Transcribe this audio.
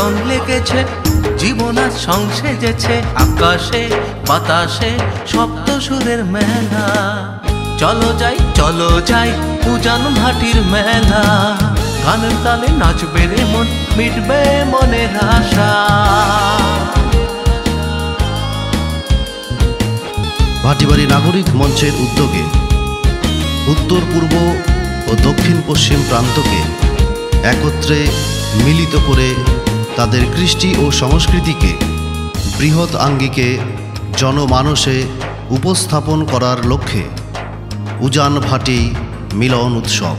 মিলন লেগেছে, জীবন আজ সংসেজেছে, আকাশে বাতাসে শব্দ সুরের মেলা। চলো যাই উজান ভাটির মেলা, গানের তালে নাচবে রে মন, মিটবে মনের আশা। ভাটিবাড়ি নাগরিক মঞ্চের উদ্যোগে উত্তর পূর্ব ও দক্ষিণ পশ্চিম প্রান্তকে একত্রে মিলিত করে তাদের কৃষ্টি ও সংস্কৃতিকে বৃহৎ আঙ্গিকে জনমানসে উপস্থাপন করার লক্ষ্যে উজান ভাটি মিলন উৎসব।